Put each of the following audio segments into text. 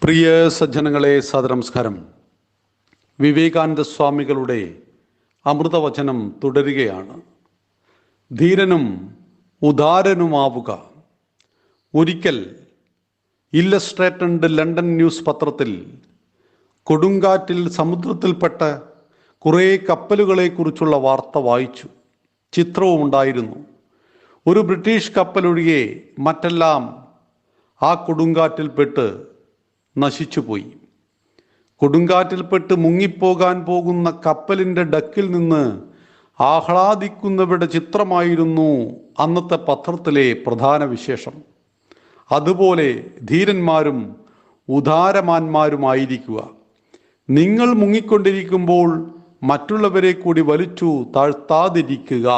പ്രിയ സജ്ജനങ്ങളെ, സദനമസ്കാരം. വിവേകാനന്ദ സ്വാമികളുടെ അമൃതവചനം തുടരുകയാണ്. ധീരനും ഉദാരനുമാവുക. ഒരിക്കൽ ഇല്ലസ്ട്രേറ്റഡ് ലണ്ടൻ ന്യൂസ് പത്രത്തിൽ കൊടുങ്കാറ്റിൽ സമുദ്രത്തിൽപ്പെട്ട കുറേ കപ്പലുകളെക്കുറിച്ചുള്ള വാർത്ത വായിച്ചു. ചിത്രവും ഉണ്ടായിരുന്നു. ഒരു ബ്രിട്ടീഷ് കപ്പലൊഴികെ മറ്റെല്ലാം ആ കൊടുങ്കാറ്റിൽപ്പെട്ട് നശിച്ചുപോയി. കൊടുങ്കാറ്റിൽപ്പെട്ട് മുങ്ങിപ്പോകാൻ പോകുന്ന കപ്പലിൻ്റെ ഡക്കിൽ നിന്ന് ആഹ്ലാദിക്കുന്നവരുടെ ചിത്രമായിരുന്നു അന്നത്തെ പത്രത്തിലെ പ്രധാന വിശേഷം. അതുപോലെ ധീരന്മാരും ഉദാരമാന്മാരുമായിരിക്കുക. നിങ്ങൾ മുങ്ങിക്കൊണ്ടിരിക്കുമ്പോൾ മറ്റുള്ളവരെ കൂടി വലിച്ചു താഴ്ത്താതിരിക്കുക.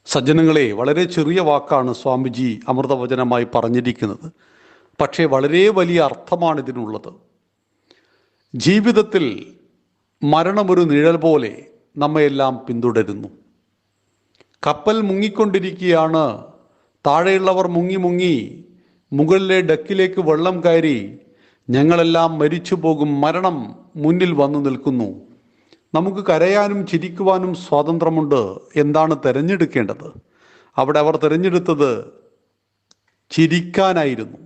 സജ്ജനങ്ങളെ, വളരെ ചെറിയ വാക്കാണ് സ്വാമിജി അമൃതവചനമായി പറഞ്ഞിരിക്കുന്നത്. പക്ഷേ വളരെ വലിയ അർത്ഥമാണ് ഇതിനുള്ളത്. ജീവിതത്തിൽ മരണമൊരു നിഴൽ പോലെ നമ്മയെല്ലാം പിന്തുടരുന്നു. കപ്പൽ മുങ്ങിക്കൊണ്ടിരിക്കുകയാണ്. താഴെയുള്ളവർ മുങ്ങി മുകളിലെ ഡക്കിലേക്ക് വെള്ളം കയറി ഞങ്ങളെല്ലാം മരിച്ചു പോകും, മരണം മുന്നിൽ വന്നു നിൽക്കുന്നു. നമുക്ക് കരയാനും ചിരിക്കുവാനും സ്വാതന്ത്ര്യമുണ്ട്. എന്താണ് തിരഞ്ഞെടുക്കേണ്ടത്? അവിടെ അവർ തിരഞ്ഞെടുത്തത് ചിരിക്കാനായിരുന്നു.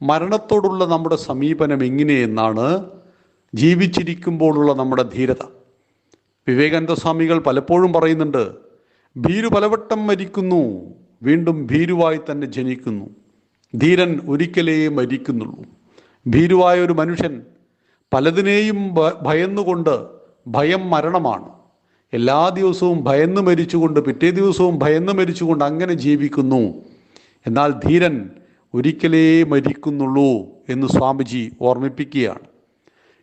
മരണത്തോടുള്ള നമ്മുടെ സമീപനം എങ്ങനെയെന്നാണ് ജീവിച്ചിരിക്കുമ്പോഴുള്ള നമ്മുടെ ധീരത. വിവേകാനന്ദ സ്വാമികൾ പലപ്പോഴും പറയുന്നുണ്ട്, ഭീരു പലവട്ടം മരിക്കുന്നു, വീണ്ടും ഭീരുവായി തന്നെ ജനിക്കുന്നു. ധീരൻ ഒരിക്കലേ മരിക്കുന്നുള്ളൂ. ഭീരുവായ ഒരു മനുഷ്യൻ പലതിനെയും ഭയന്നുകൊണ്ട്, ഭയം മരണമാണ്, എല്ലാ ദിവസവും ഭയന്ന് മരിച്ചുകൊണ്ട് പിറ്റേ ദിവസവും ഭയന്ന് മരിച്ചുകൊണ്ട് അങ്ങനെ ജീവിക്കുന്നു. എന്നാൽ ധീരൻ ഒരിക്കലേ മരിക്കുന്നുള്ളൂ എന്ന് സ്വാമിജി ഓർമ്മിപ്പിക്കുകയാണ്.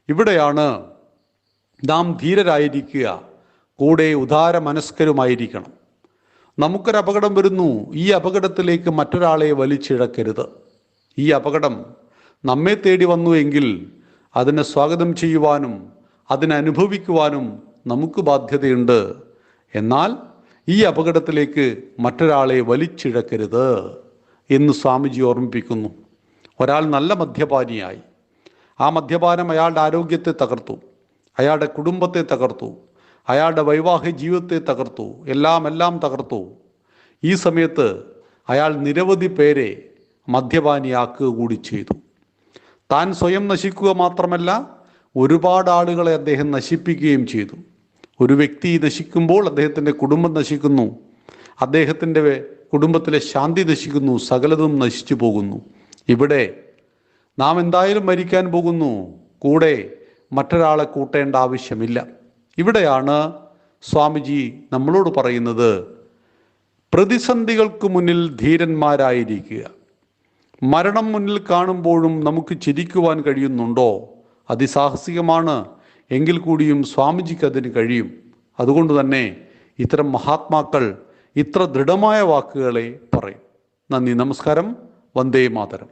ഇവിടെയാണ് നാം ധീരരായിരിക്കുക, കൂടെ ഉദാര മനസ്കരുമായിരിക്കണം. നമുക്കൊരു അപകടം വരുന്നു. ഈ അപകടത്തിലേക്ക് മറ്റൊരാളെ വലിച്ചിഴക്കരുത്. ഈ അപകടം നമ്മെ തേടി വന്നു എങ്കിൽ അതിനെ സ്വാഗതം ചെയ്യുവാനും അതിനനുഭവിക്കുവാനും നമുക്ക് ബാധ്യതയുണ്ട്. എന്നാൽ ഈ അപകടത്തിലേക്ക് മറ്റൊരാളെ വലിച്ചിഴക്കരുത് എന്ന് സ്വാമിജി ഓർമ്മിപ്പിക്കുന്നു. ഒരാൾ നല്ല മദ്യപാനിയായി. ആ മദ്യപാനം അയാളുടെ ആരോഗ്യത്തെ തകർത്തു, അയാളുടെ കുടുംബത്തെ തകർത്തു, അയാളുടെ വൈവാഹിക ജീവിതത്തെ തകർത്തു, എല്ലാം തകർത്തു. ഈ സമയത്ത് അയാൾ നിരവധി പേരെ മദ്യപാനിയാക്കുക കൂടി ചെയ്തു. താൻ സ്വയം നശിക്കുക മാത്രമല്ല, ഒരുപാട് ആളുകളെ അദ്ദേഹം നശിപ്പിക്കുകയും ചെയ്തു. ഒരു വ്യക്തി നശിക്കുമ്പോൾ അദ്ദേഹത്തിൻ്റെ കുടുംബം നശിക്കുന്നു, അദ്ദേഹത്തിൻ്റെ കുടുംബത്തിലെ ശാന്തി നശിക്കുന്നു, സകലതും നശിച്ചു പോകുന്നു. ഇവിടെ നാം എന്തായാലും മരിക്കാൻ പോകുന്നു, കൂടെ മറ്റൊരാളെ കൂട്ടേണ്ട ആവശ്യമില്ല. ഇവിടെയാണ് സ്വാമിജി നമ്മളോട് പറയുന്നത്, പ്രതിസന്ധികൾക്ക് മുന്നിൽ ധീരന്മാരായിരിക്കുക. മരണം മുന്നിൽ കാണുമ്പോഴും നമുക്ക് ചിരിക്കുവാൻ കഴിയുന്നുണ്ടോ? അതിസാഹസികമാണ്. എങ്കിൽ കൂടിയും സ്വാമിജിക്ക് അതിന് കഴിയും. അതുകൊണ്ട് തന്നെ ഇത്തരം മഹാത്മാക്കൾ ഇത്ര ദൃഢമായ വാക്കുകളെ പറയും. നന്ദി, നമസ്കാരം. വന്ദേ മാതരം.